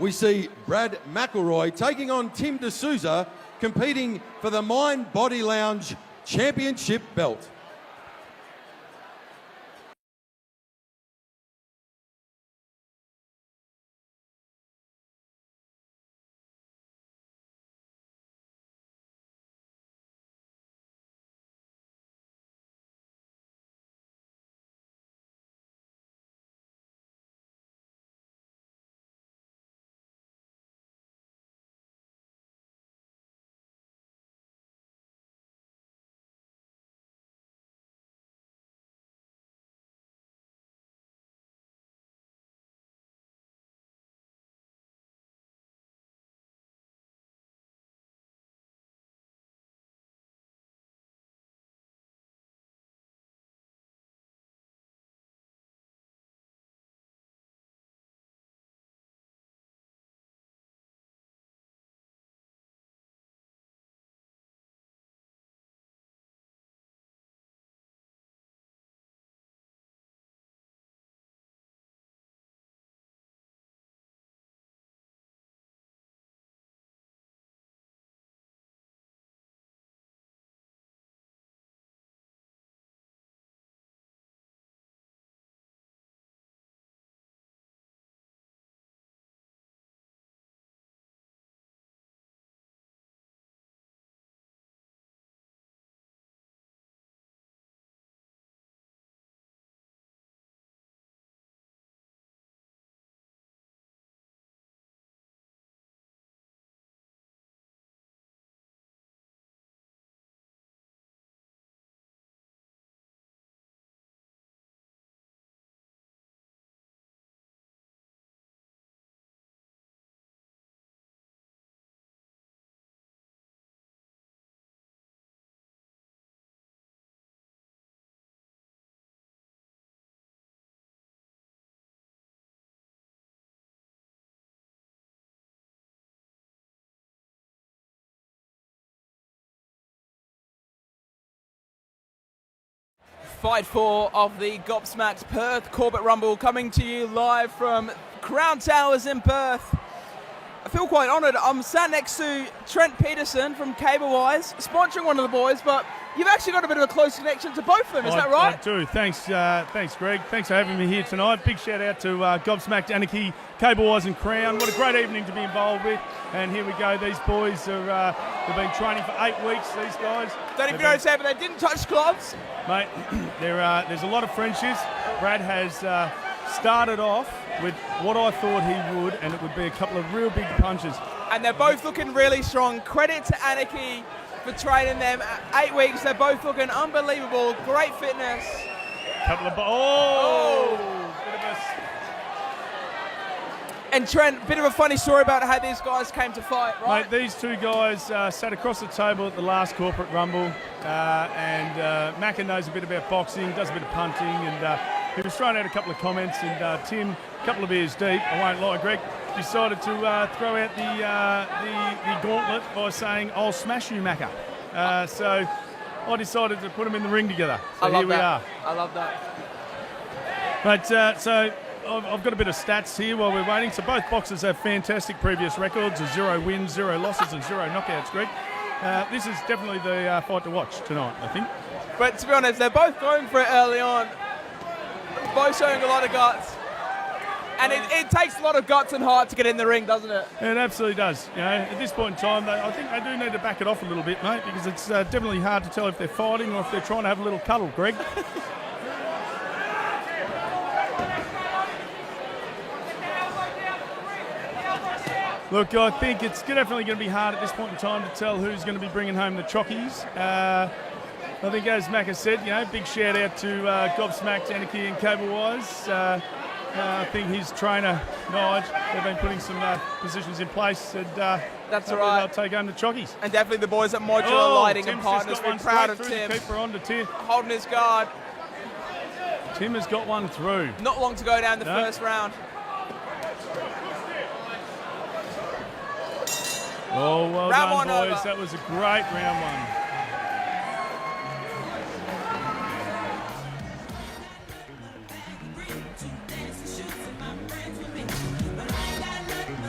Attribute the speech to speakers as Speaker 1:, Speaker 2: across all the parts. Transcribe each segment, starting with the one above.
Speaker 1: we see Brad McIlroy taking on Tim de Souza, competing for the Mindbody Lounge Championship belt.
Speaker 2: Fight 4 of the Gobsmacked Perth Corporate Rumble, coming to you live from Crown Towers in Perth. I feel quite honoured. I'm sat next to Trent Peterson from Cablewise, sponsoring one of the boys, but you've actually got a bit of a close connection to both of them, is that right?
Speaker 3: I do. Thanks, Greg. Thanks for having me here tonight. Big shout out to Gobsmacked Anarchy, Cablewise and Crown. What a great evening to be involved with. And here we go. These boys are they've been training for 8 weeks, these guys.
Speaker 2: Don't even notice that, but they didn't touch gloves.
Speaker 3: Mate, there's a lot of friendships. Brad has started off with what I thought he would, and it would be a couple of real big punches.
Speaker 2: And they're both looking really strong. Credit to Anarchy for training them 8 weeks. They're both looking unbelievable. Great fitness.
Speaker 3: Couple of bit of a.
Speaker 2: And Trent, bit of a funny story about how these guys came to fight, right?
Speaker 3: Mate, these two guys sat across the table at the last Corporate Rumble, and Macca knows a bit about boxing, does a bit of punting, and he was throwing out a couple of comments, and Tim, a couple of beers deep, I won't lie, Greg, decided to throw out the gauntlet by saying, "I'll smash you, Macca." So I decided to put them in the ring together. So here we are.
Speaker 2: I love that.
Speaker 3: But so I've got a bit of stats here while we're waiting. So both boxers have fantastic previous records of 0 wins, 0 losses, and 0 knockouts, Greg. This is definitely the fight to watch tonight, I think.
Speaker 2: But to be honest, they're both going for it early on. Both showing a lot of guts. And it takes a lot of guts and heart to get in the ring, doesn't it?
Speaker 3: It absolutely does. You know, at this point in time, I think they do need to back it off a little bit, mate, because it's definitely hard to tell if they're fighting or if they're trying to have a little cuddle, Greg. Look, I think it's definitely going to be hard at this point in time to tell who's going to be bringing home the chockies. I think, as Macca said, you know, big shout out to Gobsmacked Anarchy and Cablewise. I think his trainer, Nige, they've been putting some positions in place, and
Speaker 2: that's right.
Speaker 3: They'll take home the chockies.
Speaker 2: And definitely the boys at Modular Lighting and Partners. We're proud of Tim.
Speaker 3: Keeper on to Tim.
Speaker 2: Holding his guard.
Speaker 3: Tim has got one through.
Speaker 2: Not long to go down the first round.
Speaker 3: Oh, well
Speaker 2: round
Speaker 3: done, boys.
Speaker 2: over.
Speaker 3: That was a great round one.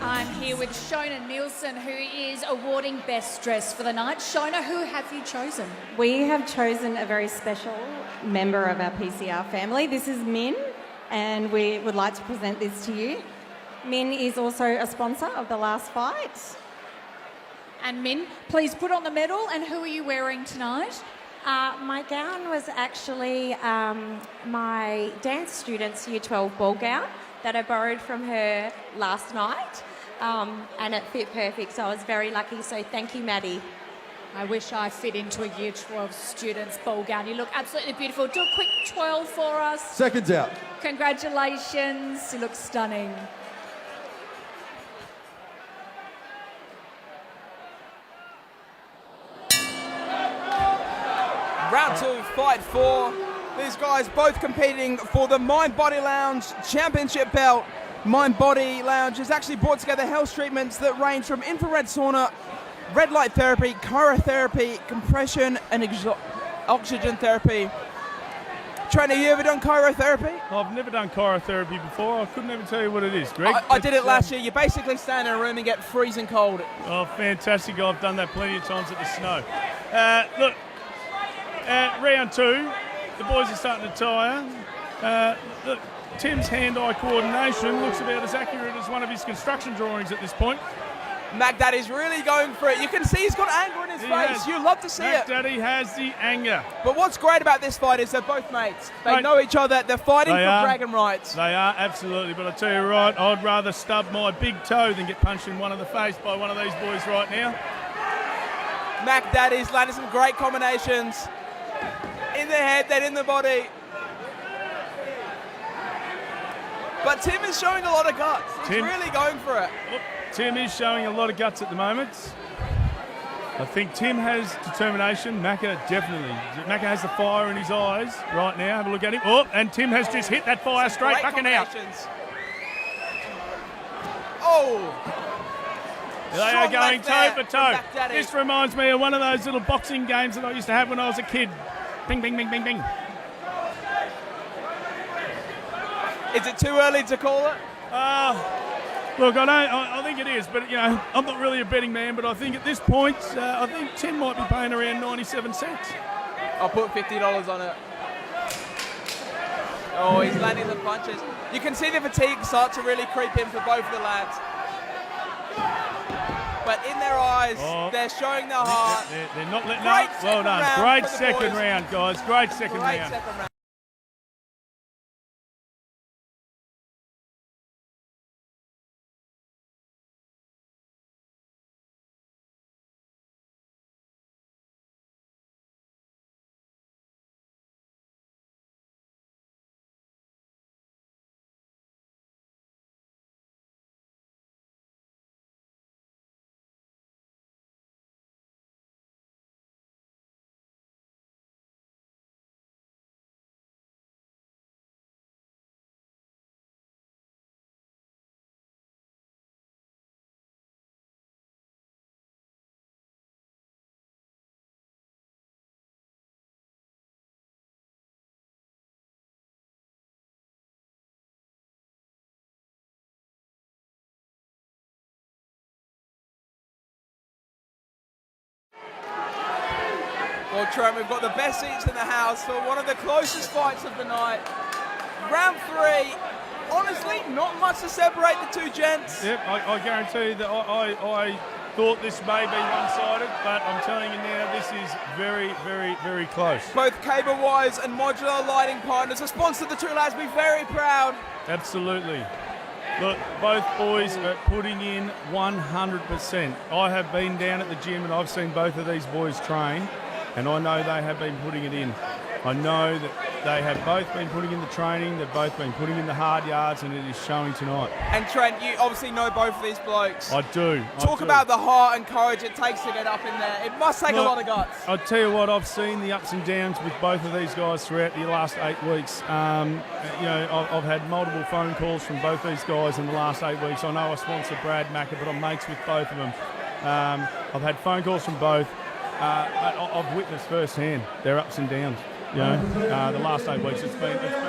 Speaker 4: I'm here with Shona Nielsen, who is awarding Best Dress for the night. Shona, who have you chosen?
Speaker 5: We have chosen a very special member of our PCR family. This is Min, and we would like to present this to you. Min is also a sponsor of the last fight.
Speaker 4: And Min, please put on the medal. And who are you wearing tonight?
Speaker 5: My gown was actually my dance student's Year 12 ball gown that I borrowed from her last night, and it fit perfect, so I was very lucky. So thank you, Maddie.
Speaker 4: I wish I fit into a Year 12 student's ball gown. You look absolutely beautiful. Do a quick twirl for us.
Speaker 1: Seconds out.
Speaker 4: Congratulations. You look stunning.
Speaker 2: Round 2, fight 4. These guys both competing for the Mindbody Lounge Championship belt. Mindbody Lounge has actually brought together health treatments that range from infrared sauna, red light therapy, cryotherapy, compression, and oxygen therapy. Trent, have you ever done cryotherapy?
Speaker 3: I've never done cryotherapy before. I couldn't even tell you what it is, Greg.
Speaker 2: I did it last year. You basically stand in a room and get freezing cold.
Speaker 3: Oh, fantastic. I've done that plenty of times at the snow. Look, round 2, the boys are starting to tire. Look, Tim's hand-eye coordination looks about as accurate as one of his construction drawings at this point.
Speaker 2: Mac Daddy's really going for it. You can see he's got anger in his face. You love to see
Speaker 3: Mac
Speaker 2: it.
Speaker 3: Daddy has the anger.
Speaker 2: But what's great about this fight is they're both mates. They know each other. They're fighting for dragon rights.
Speaker 3: They are, absolutely. But I tell you right, I'd rather stub my big toe than get punched in one of the face by one of these boys right now.
Speaker 2: Mac Daddy's landing some great combinations. In the head, then in the body. But Tim is showing a lot of guts. He's really going for it.
Speaker 3: Tim is showing a lot of guts at the moment. I think Tim has determination. Macca definitely. Macca has the fire in his eyes right now. Have a look at him. Oh, and Tim has just hit that fire straight back and out.
Speaker 2: Oh!
Speaker 3: They are going toe for toe. This reminds me of one of those little boxing games that I used to have when I was a kid. Bing, bing, bing, bing, bing.
Speaker 2: Is it too early to call it?
Speaker 3: Look, I think it is, but you know, I'm not really a betting man, but I think at this point, I think Tim might be paying around 97 cents.
Speaker 2: I'll put $50 on it. Oh, he's landing the punches. You can see the fatigue start to really creep in for both of the lads. But in their eyes, they're showing their heart.
Speaker 3: They're not letting up. Well done. Great second round, guys. Great second round. Well, Trent, we've got the best seats in the house for one of the closest fights of the night. Round 3, honestly, not much to separate the two gents. Yep, I guarantee that I thought this may be one-sided, but I'm telling you now, this is very, very, very close.
Speaker 2: Both cable-wise and modular lighting partners, a sponsor of the two lads, be very proud.
Speaker 3: Absolutely. Look, both boys are putting in 100%. I have been down at the gym and I've seen both of these boys train, and I know they have been putting it in. I know that they have both been putting in the training, they've both been putting in the hard yards, and it is showing tonight.
Speaker 2: And Trent, you obviously know both of these blokes.
Speaker 3: I do.
Speaker 2: Talk about the heart and courage it takes to get up in there. It must take a lot of guts.
Speaker 3: I'll tell you what, I've seen the ups and downs with both of these guys throughout the last 8 weeks. You know, I've had multiple phone calls from both these guys in the last 8 weeks. I know I sponsor Brad Macca, but I'm mates with both of them. I've had phone calls from both. I've witnessed firsthand their ups and downs. You know, the last 8 weeks it's been brutal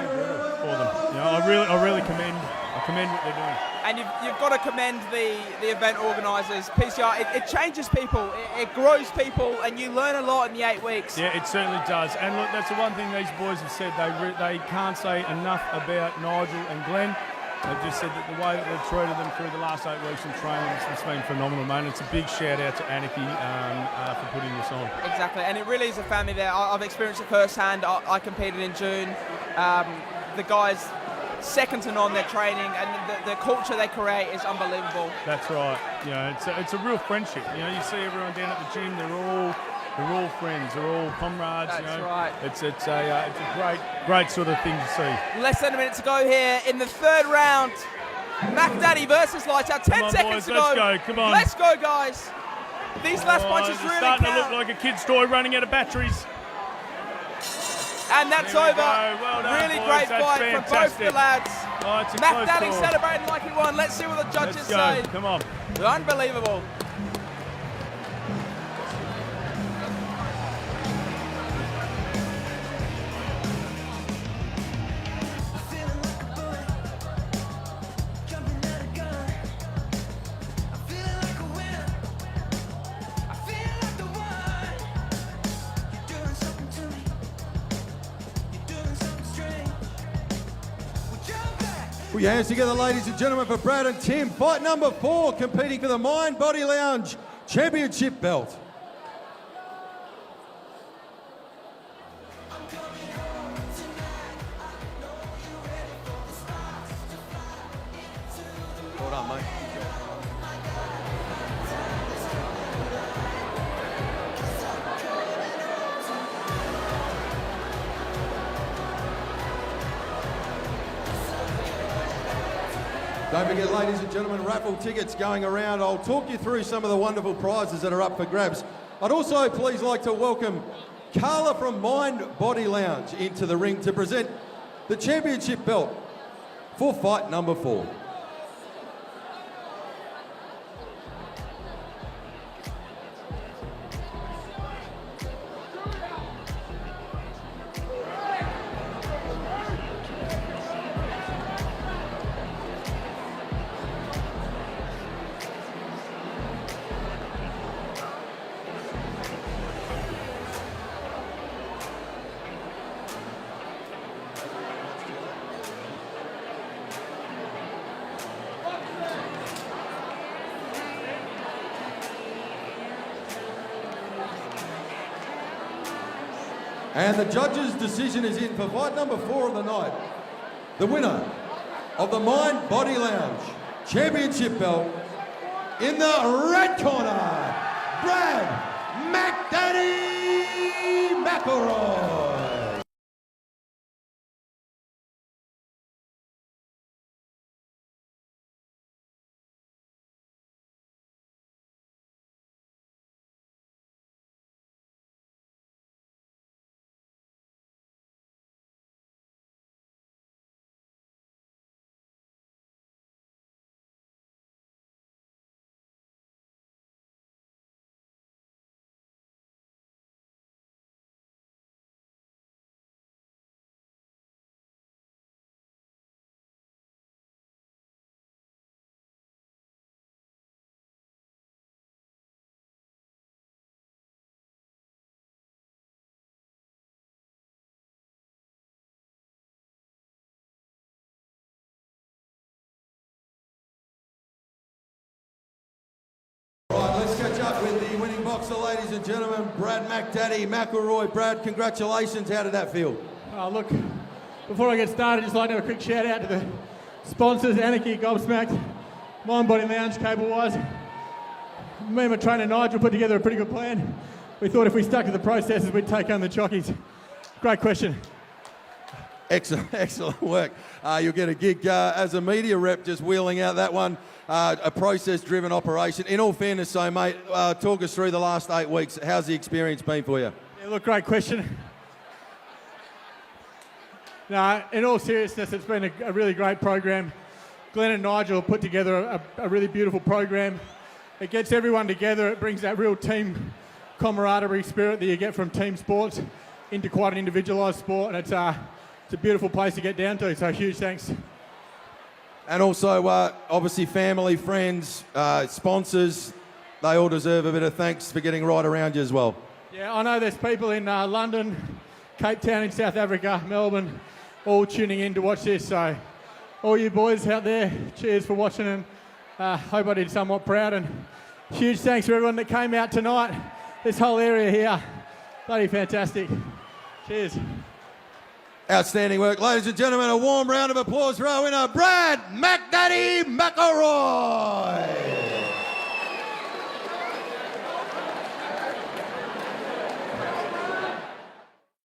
Speaker 3: for them. You know, I really commend what they're doing.
Speaker 2: And you've got to commend the event organisers. PCR, it changes people, it grows people, and you learn a lot in the 8 weeks.
Speaker 3: Yeah, it certainly does. And look, that's the one thing these boys have said. They can't say enough about Nigel and Glenn. They've just said that the way that they've treated them through the last 8 weeks in training, it's been phenomenal, mate. It's a big shout out to Anarchy for putting this on.
Speaker 2: Exactly, and it really is a family there. I've experienced it firsthand. I competed in June. The guys, second to none, their training and the culture they create is unbelievable. That's right.
Speaker 3: You know, it's a real friendship. You know, you see everyone down at the gym. They're all friends. They're all comrades.
Speaker 2: That's
Speaker 3: you know.
Speaker 2: right.
Speaker 3: It's a great sort of thing to see.
Speaker 2: Less than a minute to go here in the third round. McDaddy versus Lightout. 10 seconds
Speaker 3: boys,
Speaker 2: to go.
Speaker 3: Let's go. Come on.
Speaker 2: Let's go, guys. These last punches
Speaker 3: it's
Speaker 2: really
Speaker 3: starting
Speaker 2: count.
Speaker 3: to look like a kid's toy running out of batteries.
Speaker 2: And that's over.
Speaker 3: Well done,
Speaker 2: really
Speaker 3: boys.
Speaker 2: great
Speaker 3: That's
Speaker 2: fight from both
Speaker 3: fantastic.
Speaker 2: the lads.
Speaker 3: Oh, it's a close
Speaker 2: McDaddy
Speaker 3: call.
Speaker 2: celebrating like he won. Let's see what the judges
Speaker 3: Let's go.
Speaker 2: say.
Speaker 3: Come on.
Speaker 2: Unbelievable.
Speaker 1: Put your hands together, ladies and gentlemen, for Brad and Tim. Fight number 4, competing for the Mindbody Lounge Championship belt. Well done, mate. Don't forget, ladies and gentlemen, raffle tickets going around. I'll talk you through some of the wonderful prizes that are up for grabs. I'd also please like to welcome Carla from Mindbody Lounge into the ring to present the championship belt for fight number 4. And the judge's decision is in for fight number 4 of the night. The winner of the Mindbody Lounge Championship belt in the red corner, Brad McDaddy McIlroy. Right, let's catch up with the winning boxer, ladies and gentlemen, Brad McDaddy McIlroy. Brad, congratulations. How did that feel?
Speaker 6: Look, before I get started, I'd just like to have a quick shout out to the sponsors, Anarchy, Gobsmacked, Mindbody Lounge, Cable-wise. Me and my trainer Nigel put together a pretty good plan. We thought if we stuck to the processes, we'd take home the jockeys. Great question.
Speaker 1: Excellent work. You'll get a gig as a media rep just wheeling out that one. A process-driven operation. In all fairness, so mate, talk us through the last 8 weeks. How's the experience been for you?
Speaker 6: Yeah, look, great question. No, in all seriousness, it's been a really great program. Glenn and Nigel put together a really beautiful program. It gets everyone together. It brings that real team camaraderie spirit that you get from team sports into quite an individualised sport, and it's a beautiful place to get down to. So huge thanks.
Speaker 1: And also, obviously, family, friends, sponsors, they all deserve a bit of thanks for getting right around you as well.
Speaker 6: Yeah, I know there's people in London, Cape Town in South Africa, Melbourne, all tuning in to watch this. So all you boys out there, cheers for watching, and hope I did somewhat proud. And huge thanks to everyone that came out tonight. This whole area here, bloody fantastic. Cheers.
Speaker 1: Outstanding work. Ladies and gentlemen, a warm round of applause for our winner, Brad McIlroy.